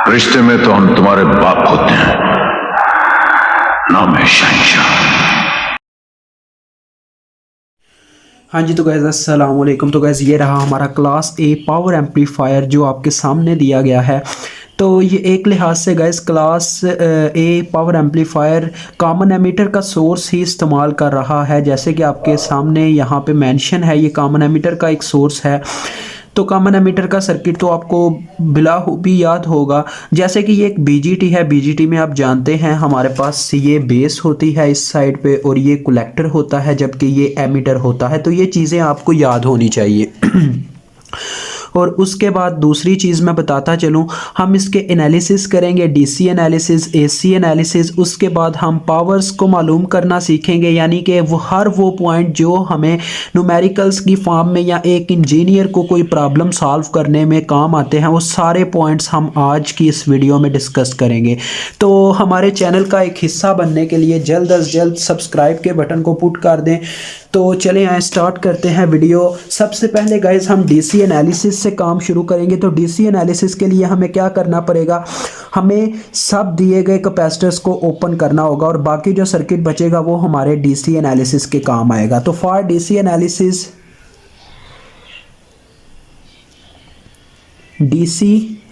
रिश्ते में तो हम तुम्हारे बाप होते हैं, नाम है शहंशाह। हाँ जी, तो गैस अस्सलाम वालेकुम। तो गैस ये रहा हमारा क्लास ए पावर एम्पलीफायर जो आपके सामने दिया गया है। तो ये एक लिहाज से गैस क्लास ए पावर एम्पलीफायर कॉमन एमीटर का सोर्स ही इस्तेमाल कर रहा है। जैसे कि आपके सामने यहाँ पे मेंशन है, ये कॉमन एमीटर का एक सोर्स है। तो कॉमन एमीटर का सर्किट तो आपको बिला भी याद होगा। जैसे कि ये एक बीजीटी है, बीजीटी में आप जानते हैं हमारे पास ये बेस होती है इस साइड पे और ये कलेक्टर होता है, जबकि ये एमीटर होता है। तो ये चीज़ें आपको याद होनी चाहिए। और उसके बाद दूसरी चीज़ मैं बताता चलूँ, हम इसके एनालिसिस करेंगे, डीसी एनालिसिस, एसी एनालिसिस। उसके बाद हम पावर्स को मालूम करना सीखेंगे, यानी कि वो पॉइंट जो हमें न्यूमेरिकल्स की फॉर्म में या एक इंजीनियर को कोई प्रॉब्लम सॉल्व करने में काम आते हैं, वो सारे पॉइंट्स हम आज की इस वीडियो में डिस्कस करेंगे। तो हमारे चैनल का एक हिस्सा बनने के लिए जल्द अज जल्द सब्सक्राइब के बटन को पुट कर दें। तो चलें आए स्टार्ट करते हैं वीडियो। सबसे पहले गाइस हम डीसी एनालिसिस से काम शुरू करेंगे। तो डीसी एनालिसिस के लिए हमें क्या करना पड़ेगा, हमें सब दिए गए कैपेसिटर्स को ओपन करना होगा और बाकी जो सर्किट बचेगा वो हमारे डीसी एनालिसिस के काम आएगा। तो फॉर डीसी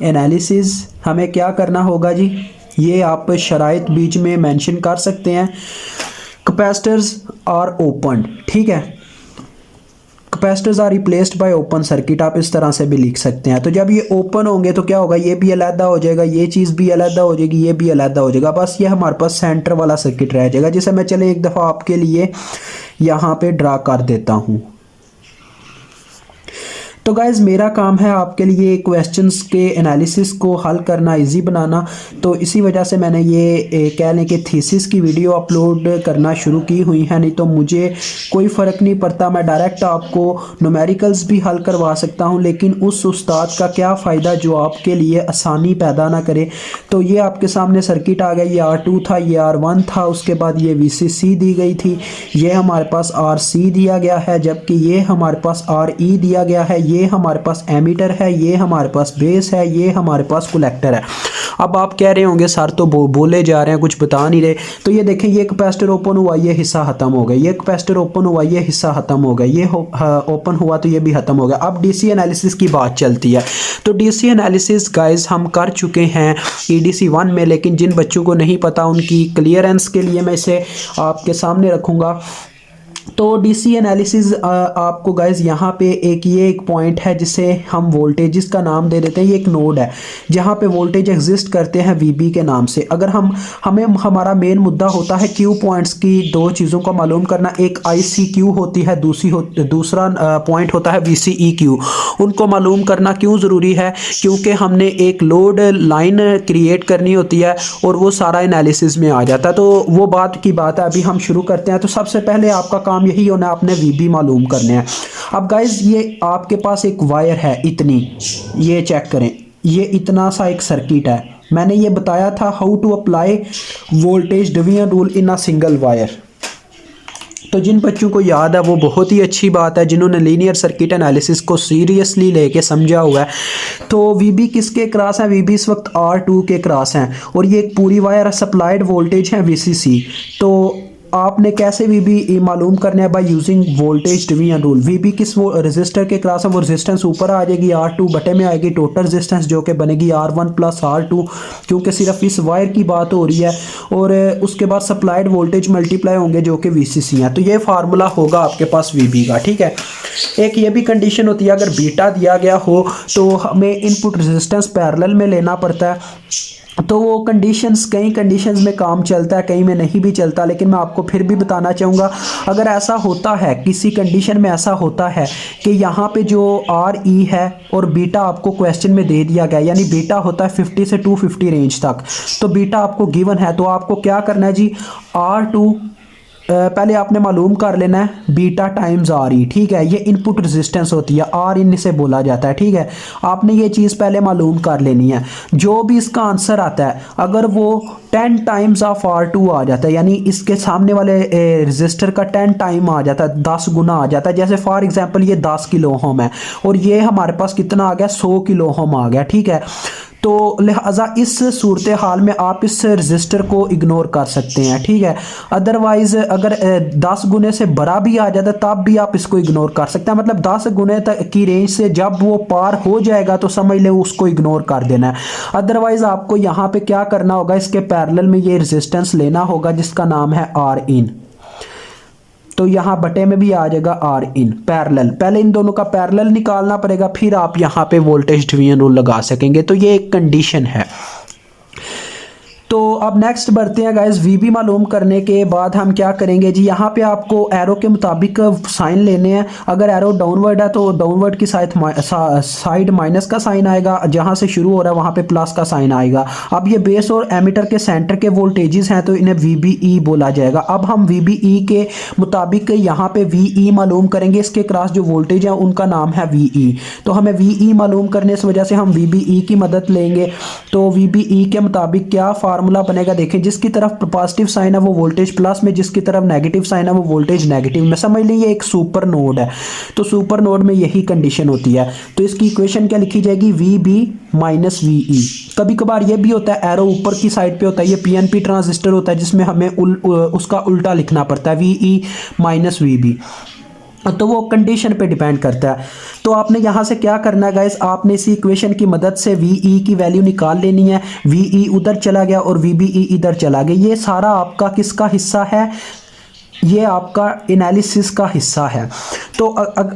एनालिसिस हमें क्या करना होगा जी, ये आप शराइत बीच में मेंशन कर सकते हैं। कैपेसिटर्स आर ओपन, ठीक है, capacitors are replaced by open circuit, आप इस तरह से भी लिख सकते हैं। तो जब ये ओपन होंगे तो क्या होगा, ये भी अलग हो जाएगा, ये चीज़ भी अलग हो जाएगी, ये भी अलग हो जाएगा। बस ये हमारे पास सेंटर वाला सर्किट रह जाएगा, जिसे मैं चले एक दफ़ा आपके लिए यहाँ पे ड्रा कर देता हूँ। तो गाइज़ मेरा काम है आपके लिए क्वेश्चंस के एनालिसिस को हल करना, इजी बनाना। तो इसी वजह से मैंने ये कह लें कि थीसिस की वीडियो अपलोड करना शुरू की हुई है। नहीं तो मुझे कोई फ़र्क नहीं पड़ता, मैं डायरेक्ट आपको न्यूमेरिकल्स भी हल करवा सकता हूं, लेकिन उस उस्ताद का क्या फ़ायदा जो आपके लिए आसानी पैदा ना करे। तो ये आपके सामने सर्किट आ गया, ये R2 था, ये R1 था, उसके बाद ये VCC दी गई थी, ये हमारे पास RC दिया गया है, जबकि ये हमारे पास RE दिया गया है, ये हमारे पास एमीटर है, ये हमारे पास बेस है, ये हमारे पास कलेक्टर है। अब आप कह रहे होंगे सर तो बोले जा रहे हैं, कुछ बता नहीं रहे। तो ये देखें, ये कैपेसिटर ओपन हुआ, ये हिस्सा खत्म हो गया, ये कैपेसिटर ओपन हुआ, ये हिस्सा खत्म हो गया, ये ओपन हुआ तो ये भी खत्म हो गया। अब डीसी एनालिसिस की बात चलती है। तो डीसी एनालिसिस गाइस हम कर चुके हैं EDC 1 में, लेकिन जिन बच्चों को नहीं पता उनकी क्लियरेंस के लिए मैं इसे आपके सामने रखूँगा। तो डीसी एनालिसिस आपको गाइज यहाँ पे एक पॉइंट है जिसे हम वोल्टेजेस का नाम दे देते हैं। ये एक नोड है जहाँ पे वोल्टेज एग्जिस्ट करते हैं VB के नाम से। अगर हमें हमारा मेन मुद्दा होता है क्यू पॉइंट्स की दो चीज़ों को मालूम करना, एक ICQ होती है, दूसरा पॉइंट होता है VCEQ। उनको मालूम करना क्यों ज़रूरी है, क्योंकि हमने एक लोड लाइन क्रिएट करनी होती है और वो सारा एनालिसिस में आ जाता है। तो वो बात की बात है, अभी हम शुरू करते हैं। तो सबसे पहले आपका काम यही होना है, आपने VB मालूम करने हैं। अब गाइज ये आपके पास एक वायर है इतनी, ये चेक करें, ये इतना सा एक सर्किट है। मैंने ये बताया था how to apply voltage division rule in a single wire. तो जिन बच्चों को याद है वो बहुत ही अच्छी बात है, जिन्होंने लीनियर सर्किट एनालिसिस को सीरियसली लेके समझा हुआ है। तो VB किसके क्रॉस है, VB इस वक्त R2 के क्रॉस हैं और ये एक पूरी वायर सप्लाइड वोल्टेज है VCC। तो आपने कैसे VB मालूम करना है, by using voltage division rule. VB किस वो रेजिस्टर के क्रॉस है, वो रेजिस्टेंस ऊपर आ जाएगी, R2 बटे में आएगी टोटल रेजिस्टेंस जो कि बनेगी R1 प्लस R2, क्योंकि सिर्फ इस वायर की बात हो रही है। और उसके बाद सप्लाइड वोल्टेज मल्टीप्लाई होंगे जो कि VCC है। तो ये फार्मूला होगा आपके पास VB का, ठीक है। एक ये भी कंडीशन होती है, अगर बीटा दिया गया हो तो हमें इनपुट रेजिस्टेंस पैरेलल में लेना पड़ता है। तो वो कई कंडीशंस में काम चलता है, कहीं में नहीं भी चलता, लेकिन मैं आपको फिर भी बताना चाहूँगा। अगर ऐसा होता है, किसी कंडीशन में ऐसा होता है कि यहाँ पे जो RE है और बीटा आपको क्वेश्चन में दे दिया गया, यानी बीटा होता है 50 से 250 रेंज तक, तो बीटा आपको गिवन है, तो आपको क्या करना है जी, R2 पहले आपने मालूम कर लेना है बीटा टाइम्स RE, ठीक है। ये इनपुट रेजिस्टेंस होती है, R इन से बोला जाता है, ठीक है। आपने ये चीज़ पहले मालूम कर लेनी है। जो भी इसका आंसर आता है, अगर वो 10 टाइम्स ऑफ R2 आ जाता है, यानी इसके सामने वाले रेजिस्टर का 10 टाइम आ जाता है, 10 गुना आ जाता है। जैसे फॉर एग्जांपल ये 10 किलो ओम है और ये हमारे पास कितना आ गया, 100 किलो ओम आ गया, ठीक है। तो लिहाजा इस सूरत हाल में आप इस रजिस्टर को इग्नोर कर सकते हैं, ठीक है। अदरवाइज़ अगर 10 गुने से बड़ा भी आ जाता तब भी आप इसको इग्नोर कर सकते हैं, मतलब 10 गुने तक की रेंज से जब वो पार हो जाएगा तो समझ लें उसको इग्नोर कर देना है। अदरवाइज़ आपको यहाँ पे क्या करना होगा, इसके पैरेलल में ये रेजिस्टेंस लेना होगा जिसका नाम है आर इन। तो यहाँ बटे में भी आ जाएगा आर इन पैरेलल, पहले इन दोनों का पैरेलल निकालना पड़ेगा, फिर आप यहाँ पे वोल्टेज डिवीजन रूल लगा सकेंगे। तो ये एक कंडीशन है। तो अब नेक्स्ट बढ़ते हैं गाइस। वी बी मालूम करने के बाद हम क्या करेंगे जी, यहाँ पे आपको एरो के मुताबिक साइन लेने हैं। अगर एरो डाउनवर्ड है तो डाउनवर्ड की साइड माइनस का साइन आएगा, जहाँ से शुरू हो रहा है वहाँ पे प्लस का साइन आएगा। अब ये बेस और एमीटर के सेंटर के वोल्टेजेस हैं तो इन्हें वी बी ई बोला जाएगा। अब हम वी बी ई के मुताबिक यहाँ पे वी ई मालूम करेंगे, इसके क्रॉस जो वोल्टेज है उनका नाम है वी ई। तो हमें वी ई मालूम करने इस वजह से हम वी बी ई की मदद लेंगे। तो वी बी ई के मुताबिक क्या फार्मूला बनेगा, देखें, जिसकी तरफ पॉजिटिव साइन है वो वोल्टेज प्लस में, जिसकी तरफ नेगेटिव साइन है वो वोल्टेज नेगेटिव में। समझ लीजिए एक सुपर नोड है, तो सुपर नोड में यही कंडीशन होती है। तो इसकी इक्वेशन क्या लिखी जाएगी, V B minus V E. कभी कभार ये भी होता है एरो ऊपर की साइड पे होता है, ये पीएनपी ट्रांजिस्टर होता है जिसमें हमें उसका उल्टा लिखना पड़ता है, V E minus V B. तो वो कंडीशन पे डिपेंड करता है। तो आपने यहाँ से क्या करना है गाइस, आपने इसी इक्वेशन की मदद से वी ई की वैल्यू निकाल लेनी है। वी ई उधर चला गया और वी बी ई इधर चला गया। ये सारा आपका किसका हिस्सा है, ये आपका एनालिसिस का हिस्सा है। तो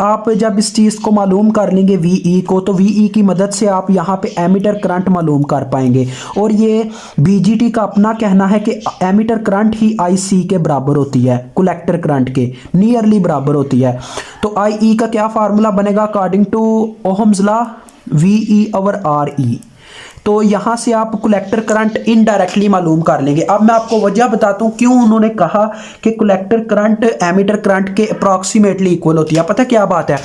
आप जब इस चीज़ को मालूम कर लेंगे वी ई को, तो वी ई की मदद से आप यहाँ पे एमीटर करंट मालूम कर पाएंगे। और ये बीजीटी का अपना कहना है कि एमीटर करंट ही आई सी के बराबर होती है, कलेक्टर करंट के नियरली बराबर होती है। तो आई ई का क्या फार्मूला बनेगा, according to Ohm's law, V E over R E. तो यहाँ से आप कलेक्टर करंट इनडायरेक्टली मालूम कर लेंगे। अब मैं आपको वजह बताता हूँ क्यों उन्होंने कहा कि कलेक्टर करंट एमीटर करंट के अप्रॉक्सीमेटली इक्वल होती है। पता क्या बात है,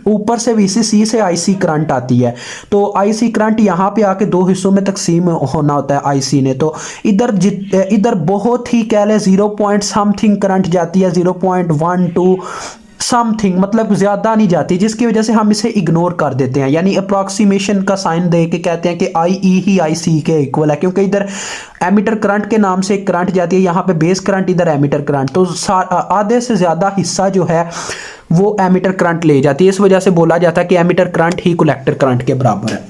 ऊपर से वीसीसी से आईसी करंट आती है, तो आईसी करंट यहाँ पे आके दो हिस्सों में तकसीम होना होता है आईसी ने। तो इधर बहुत ही कह ले 0 पॉइंट समथिंग करंट जाती है, 0.12 समथिंग, मतलब ज़्यादा नहीं जाती, जिसकी वजह से हम इसे इग्नोर कर देते हैं। यानी अप्रॉक्सीमेशन का साइन दे के कहते हैं कि आई ई ही आई सी के इक्वल है, क्योंकि इधर एमीटर करंट के नाम से एक करंट जाती है, यहाँ पे बेस करंट, इधर एमीटर करंट। तो आधे से ज़्यादा हिस्सा जो है वो एमीटर करंट ले जाती है। इस वजह से बोला जाता है कि एमीटर करंट ही कलेक्टर करंट के बराबर है।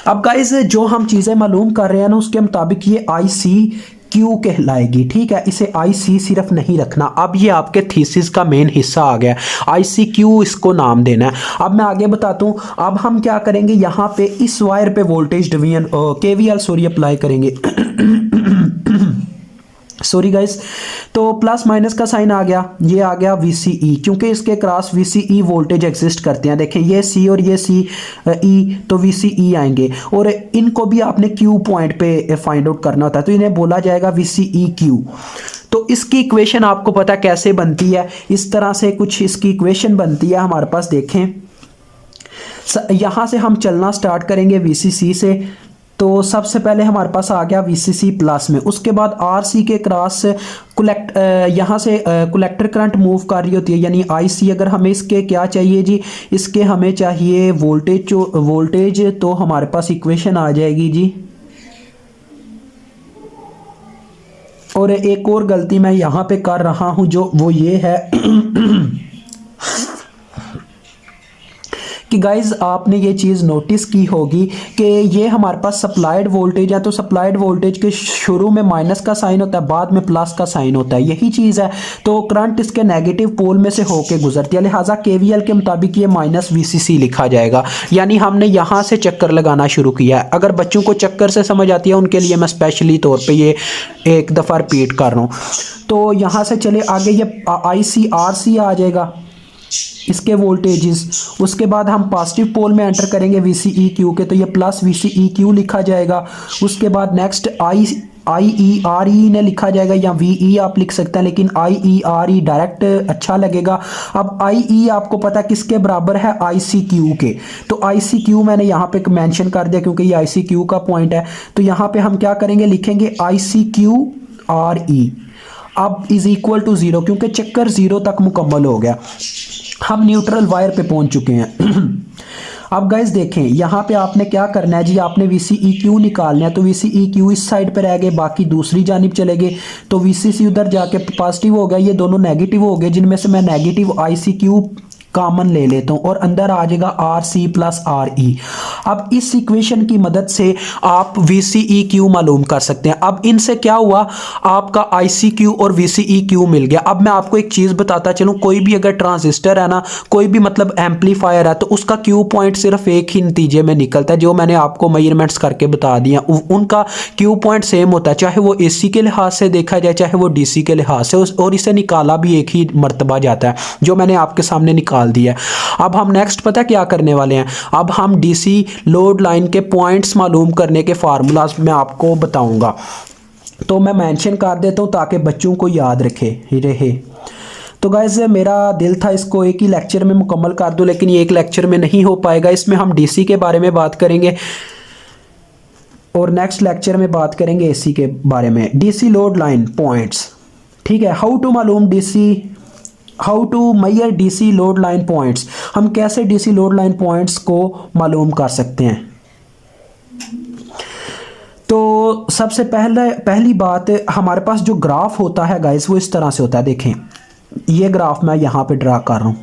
अब गाइस जो हम चीज़ें मालूम कर रहे हैं ना, उसके मुताबिक ये आई सी क्यू कहलाएगी, ठीक है। इसे आई सी सिर्फ नहीं रखना। अब ये आपके थीसिस का मेन हिस्सा आ गया, आई सी क्यू इसको नाम देना है। अब मैं आगे बताता हूँ। अब हम क्या करेंगे, यहाँ पे इस वायर पे voltage division KVL sorry apply करेंगे सॉरी गाइस। तो प्लस माइनस का साइन आ गया, ये आ गया VCE, क्योंकि इसके क्रॉस VCE वोल्टेज एग्जिस्ट करते हैं। देखें ये C और ये C E, तो VCE आएंगे। और इनको भी आपने Q पॉइंट पे फाइंड आउट करना होता है, तो इन्हें बोला जाएगा VCEQ। तो इसकी इक्वेशन आपको पता कैसे बनती है, इस तरह से कुछ इसकी इक्वेशन बनती है हमारे पास। देखें यहाँ से हम चलना स्टार्ट करेंगे VCC से। तो सबसे पहले हमारे पास आ गया VCC प्लस में, उसके बाद RC के क्रॉस यहाँ से कलेक्टर करंट मूव कर रही होती है, यानी IC। अगर हमें इसके क्या चाहिए जी, इसके हमें चाहिए वोल्टेज, तो हमारे पास इक्वेशन आ जाएगी जी। और एक और गलती मैं यहाँ पे कर रहा हूँ, जो वो ये है कि गाइज आपने ये चीज़ नोटिस की होगी कि ये हमारे पास सप्लाइड वोल्टेज है। तो सप्लाइड वोल्टेज के शुरू में माइनस का साइन होता है, बाद में प्लस का साइन होता है, यही चीज़ है। तो करंट इसके नेगेटिव पोल में से होके गुजरती है, लिहाजा केवीएल के मुताबिक ये माइनस VCC लिखा जाएगा। यानी हमने यहाँ से चक्कर लगाना शुरू किया है। अगर बच्चों को चक्कर से समझ आती है उनके लिए मैं स्पेशली तौर पर ये एक दफ़ा रिपीट कर रहा हूँ। तो यहाँ से चले आगे, ये ICRC आ जाएगा इसके वोल्टेजेस। उसके बाद हम पॉजिटिव पोल में एंटर करेंगे VCEQ के, तो ये प्लस VCEQ लिखा जाएगा। उसके बाद नेक्स्ट IERE ने लिखा जाएगा, या VE आप लिख सकते हैं, लेकिन IERE डायरेक्ट अच्छा लगेगा। अब IE आपको पता किसके बराबर है, ICQ के। तो ICQ मैंने यहाँ पे मेंशन कर दिया क्योंकि ये ICQ का पॉइंट है। तो यहाँ पे हम क्या करेंगे, लिखेंगे ICQRE। अब इज इक्वल टू 0, क्योंकि चक्कर 0 तक मुकम्मल हो गया, हम न्यूट्रल वायर पे पहुंच चुके हैं। अब गाइस देखें यहाँ पे आपने क्या करना है जी, आपने VCEQ निकालना है। तो VCEQ इस साइड पे रह गए, बाकी दूसरी जानिब चले गए। तो VCC उधर जाके पॉजिटिव हो गया, ये दोनों नेगेटिव हो गए, जिनमें से मैं नेगेटिव ICQ कॉमन ले लेता हूं और अंदर आ जाएगा RC प्लस RE। अब इस इक्वेशन की मदद से आप VCEQ मालूम कर सकते हैं। अब इनसे क्या हुआ, आपका ICQ और VCEQ मिल गया। अब मैं आपको एक चीज बताता चलूं, कोई भी अगर ट्रांजिस्टर है ना, कोई भी मतलब एम्पलीफायर है, तो उसका Q पॉइंट सिर्फ एक ही नतीजे में निकलता है, जो मैंने आपको मेजरमेंट्स करके बता दिया। उनका Q पॉइंट सेम होता है, चाहे वो AC के लिहाज से देखा जाए, चाहे वो DC के लिहाज से, और इसे निकाला भी एक ही मर्तबा जाता है, जो मैंने आपके सामने निकाल दिया। अब हम नेक्स्ट पता क्या करने वाले हैं, अब हम DC लोड लाइन के पॉइंट्स मालूम करने के फार्मूलाज मैं आपको बताऊंगा। तो मैं मेंशन कर देता हूं ताकि बच्चों को याद रहे। तो गाइस मेरा दिल था इसको एक ही लेक्चर में मुकम्मल कर दूं, लेकिन ये एक लेक्चर में नहीं हो पाएगा। इसमें हम DC के बारे में बात करेंगे और नेक्स्ट लेक्चर में बात करेंगे AC के बारे में। DC लोड लाइन पॉइंट्स, ठीक है। How to measure DC load line points, हम कैसे DC लोड लाइन पॉइंट्स को मालूम कर सकते हैं। तो सबसे पहली बात, हमारे पास जो ग्राफ होता है गाइस वो इस तरह से होता है। देखें ये ग्राफ मैं यहां पे ड्रा कर रहा हूं।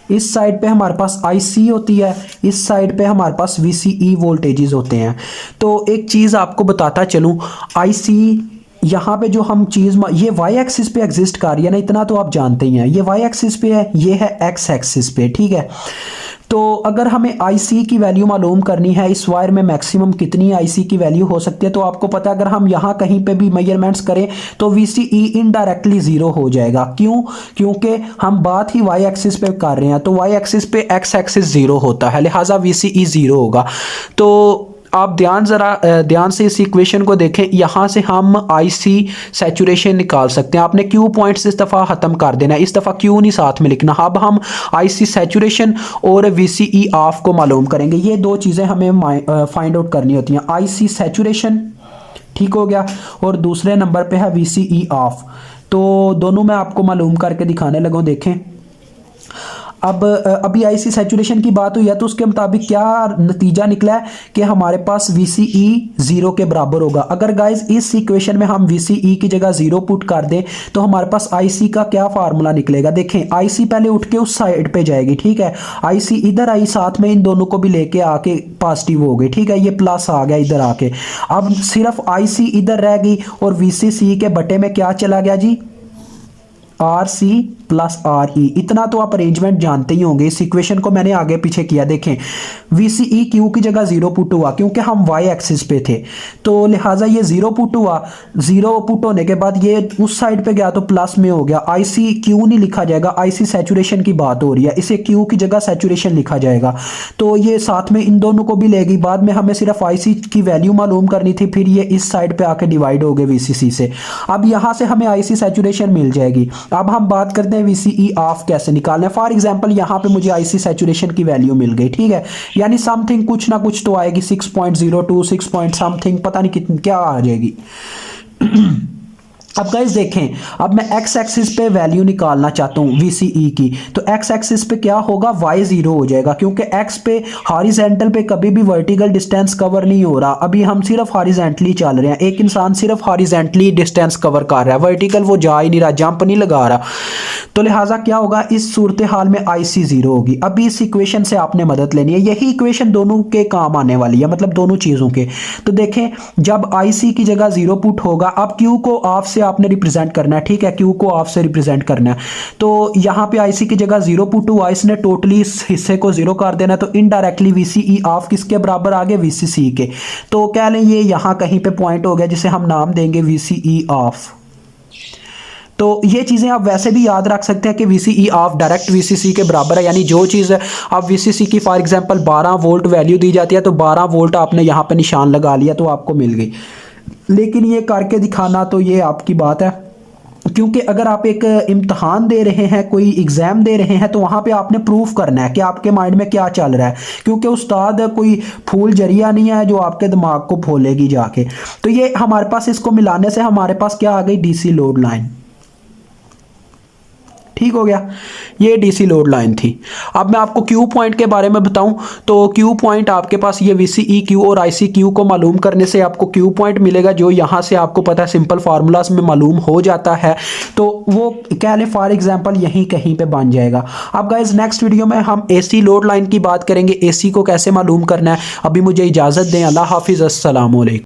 इस साइड पे हमारे पास IC होती है, इस साइड पे हमारे पास VCE वोल्टेजेस होते हैं। तो एक चीज़ आपको बताता चलूं, IC यहाँ पे जो हम चीज़, ये Y एक्सिस पे एग्जिस्ट कर रही है ना, इतना तो आप जानते ही हैं। ये Y एक्सिस पे है, ये है X एक्सिस पे, ठीक है। तो अगर हमें IC की वैल्यू मालूम करनी है, इस वायर में मैक्सिमम कितनी IC की वैल्यू हो सकती है, तो आपको पता है अगर हम यहाँ कहीं पे भी मेजरमेंट्स करें तो VCE इनडायरेक्टली ज़ीरो हो जाएगा। क्यों? क्योंकि हम बात ही Y एक्सिस पे कर रहे हैं, तो Y एक्सिस पे X एक्सिस ज़ीरो होता है, लिहाजा VCE ज़ीरो होगा। तो आप ध्यान से इस इक्वेशन को देखें, यहाँ से हम IC सैचुरेशन निकाल सकते हैं। आपने Q पॉइंट्स इस दफ़ा ख़त्म कर देना है, इस दफ़ा Q नहीं साथ में लिखना। अब हम IC सैचुरेशन और VCE ऑफ को मालूम करेंगे। ये दो चीज़ें हमें फाइंड आउट करनी होती हैं। IC सैचुरेशन ठीक हो गया, और दूसरे नंबर पे है VCE ऑफ। तो दोनों मैं आपको मालूम करके दिखाने लगा, देखें। अब अभी IC सैचुरेशन की बात हुई है, तो उसके मुताबिक क्या नतीजा निकला है कि हमारे पास VCE ज़ीरो के बराबर होगा। अगर गाइस इस इक्वेशन में हम VCE की जगह ज़ीरो पुट कर दें तो हमारे पास IC का क्या फार्मूला निकलेगा। देखें IC पहले उठ के उस साइड पे जाएगी, ठीक है। IC इधर आई, साथ में इन दोनों को भी लेके आके पॉजिटिव हो गई, ठीक है। ये प्लस आ गया इधर आके। अब सिर्फ IC इधर रह गई और VCC के बटे में क्या चला गया जी, RC प्लस RE। इतना तो आप अरेंजमेंट जानते ही होंगे। इस इक्वेशन को मैंने आगे पीछे किया। देखें VCEQ की जगह ज़ीरो पुट हुआ क्योंकि हम Y एक्सिस पे थे, तो लिहाजा ये ज़ीरो पुट हुआ। ज़ीरो पुट होने के बाद ये उस साइड पे गया तो प्लस में हो गया। ICQ नहीं लिखा जाएगा, IC सैचुरेशन की बात हो रही है, इसे Q की जगह सैचुरेशन लिखा जाएगा। तो ये साथ में इन दोनों को भी लेगी। बाद में हमें सिर्फ IC की वैल्यू मालूम करनी थी, फिर ये इस साइड पे आके डिवाइड हो गए VCC से। अब यहाँ से हमें IC सैचुरेशन मिल जाएगी। अब हम बात करते हैं VCE ऑफ कैसे निकालना है। फॉर एग्जांपल यहाँ पे मुझे IC सैचुरेशन की वैल्यू मिल गई, ठीक है। यानी समथिंग कुछ ना कुछ तो आएगी, 6.02 6 पॉइंट समथिंग, पता नहीं कितनी क्या आ जाएगी। अब गाइस देखें, अब मैं X एक्सिस पे वैल्यू निकालना चाहता हूँ VCE की, तो X एक्सिस पे क्या होगा, Y ज़ीरो हो जाएगा क्योंकि X पे हॉरिजेंटल पे कभी भी वर्टिकल डिस्टेंस कवर नहीं हो रहा। अभी हम सिर्फ हॉरिजेंटली चल रहे हैं, एक इंसान सिर्फ हॉरिजेंटली डिस्टेंस कवर कर रहा है, वर्टिकल वो जा ही नहीं रहा, जंप नहीं लगा रहा। तो लिहाजा क्या होगा, इस सूरत हाल में IC ज़ीरो होगी। अभी इस इक्वेशन से आपने मदद लेनी है, यही इक्वेशन दोनों के काम आने वाली है, मतलब दोनों चीज़ों के। तो देखें जब IC की जगह ज़ीरो पुट होगा, अब Q को ऑफ से आपने रिप्रेजेंट करना है, ठीक है। Q को ऑफ से रिप्रेजेंट करना है, तो यहाँ पे IC की जगह ज़ीरो पुट हुआ, इसने टोटली इस हिस्से को ज़ीरो कर देना, तो इनडायरेक्टली VCE ऑफ किसके बराबर आ गए, VCC के। तो कह लें ये यहाँ कहीं पे पॉइंट हो गया जिसे हम नाम देंगे VCE ऑफ। तो ये चीज़ें आप वैसे भी याद रख सकते हैं कि VCE ऑफ डायरेक्ट VCC के बराबर है। यानी जो चीज़ आप VCC की फॉर एग्जांपल 12 वोल्ट वैल्यू दी जाती है, तो 12 वोल्ट आपने यहाँ पे निशान लगा लिया तो आपको मिल गई। लेकिन ये करके दिखाना तो ये आपकी बात है, क्योंकि अगर आप एक इम्तहान दे रहे हैं, कोई एग्ज़ाम दे रहे हैं, तो वहाँ पे आपने प्रूफ करना है कि आपके माइंड में क्या चल रहा है, क्योंकि उस्ताद कोई फूल जरिया नहीं है जो आपके दिमाग को फोलेगी जाके। तो ये हमारे पास, इसको मिलाने से हमारे पास क्या आ गई, DC लोड लाइन, ठीक हो गया, ये डीसी लोड लाइन थी। अब मैं आपको क्यू पॉइंट के बारे में बताऊं तो क्यू पॉइंट आपके पास ये वीसीई क्यू और आईसी क्यू को मालूम करने से आपको क्यू पॉइंट मिलेगा, जो यहाँ से आपको पता है सिंपल फार्मूलाज में मालूम हो जाता है। तो वो कह लें फॉर एग्जांपल यहीं कहीं पे बन जाएगा। अब गाइज नेक्स्ट वीडियो में हम एसी लोड लाइन की बात करेंगे, एसी को कैसे मालूम करना है। अभी मुझे इजाज़त दें, अल्लाह हाफिज़, अस्सलाम वालेकुम।